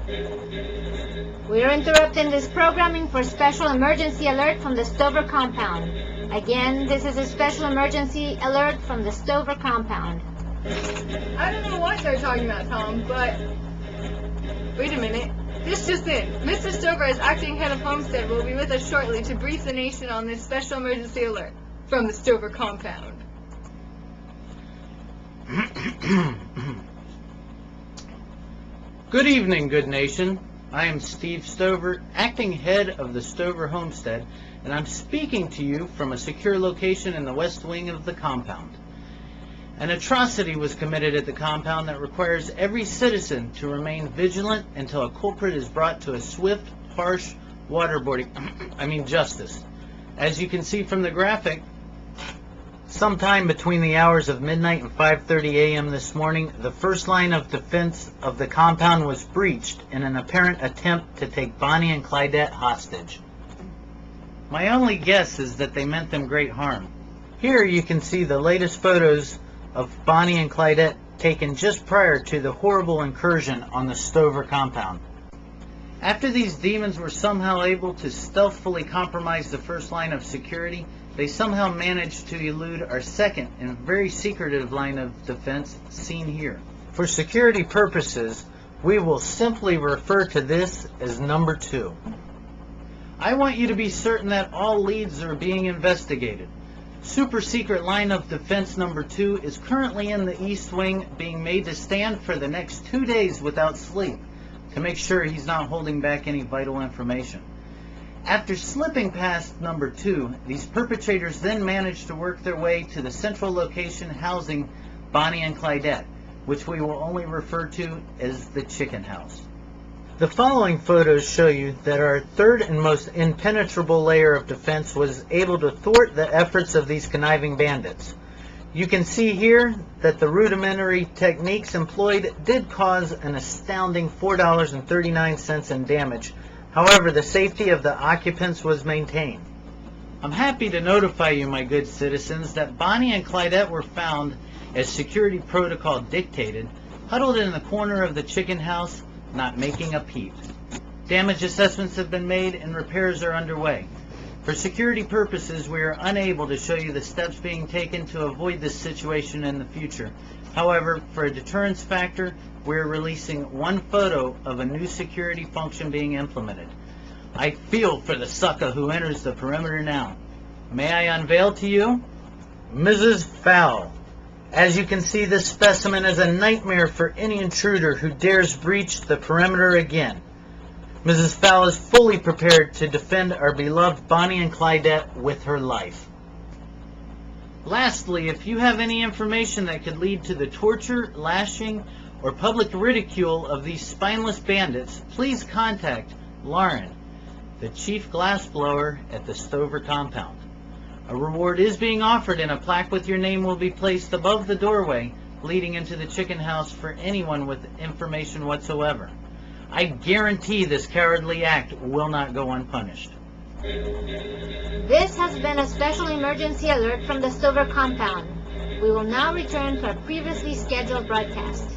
We are interrupting this programming for special emergency alert from the Stover compound. Again, this is a special emergency alert from the Stover compound. I don't know what they're talking about, Tom, but... Wait a minute. This just in. Mr. Stover, as acting head of Homestead, will be with us shortly to brief the nation on this special emergency alert from the Stover compound. Good evening, good nation. I am Steve Stover, acting head of the Stover Homestead, and I'm speaking to you from a secure location in the west wing of the compound. An atrocity was committed at the compound that requires every citizen to remain vigilant until a culprit is brought to a swift, harsh justice. As you can see from the graphic, sometime between the hours of midnight and 5:30 a.m. this morning, the first line of defense of the compound was breached in an apparent attempt to take Bonnie and Clydette hostage. My only guess is that they meant them great harm. Here you can see the latest photos of Bonnie and Clydette taken just prior to the horrible incursion on the Stover compound. After these demons were somehow able to stealthily compromise the first line of security, they somehow managed to elude our second and very secretive line of defense, seen here. For security purposes, we will simply refer to this as number 2. I want you to be certain that all leads are being investigated. Super secret line of defense number 2 is currently in the east wing, being made to stand for the next 2 days without sleep to make sure he's not holding back any vital information. After slipping past number 2, these perpetrators then managed to work their way to the central location housing Bonnie and Clydette, which we will only refer to as the chicken house. The following photos show you that our third and most impenetrable layer of defense was able to thwart the efforts of these conniving bandits. You can see here that the rudimentary techniques employed did cause an astounding $4.39 in damage. However, the safety of the occupants was maintained. I'm happy to notify you, my good citizens, that Bonnie and Clydette were found, as security protocol dictated, huddled in the corner of the chicken house, not making a peep. Damage assessments have been made and repairs are underway. For security purposes, we are unable to show you the steps being taken to avoid this situation in the future. However, for a deterrence factor, we are releasing one photo of a new security function being implemented. I feel for the sucker who enters the perimeter now. May I unveil to you Mrs. Fowl. As you can see, this specimen is a nightmare for any intruder who dares breach the perimeter again. Mrs. Fowl is fully prepared to defend our beloved Bonnie and Clydette with her life. Lastly, if you have any information that could lead to the torture, lashing, or public ridicule of these spineless bandits, please contact Lauren, the chief glassblower at the Stover compound. A reward is being offered, and a plaque with your name will be placed above the doorway leading into the chicken house for anyone with information whatsoever. I guarantee this cowardly act will not go unpunished. This has been a special emergency alert from the Stover compound. We will now return to our previously scheduled broadcast.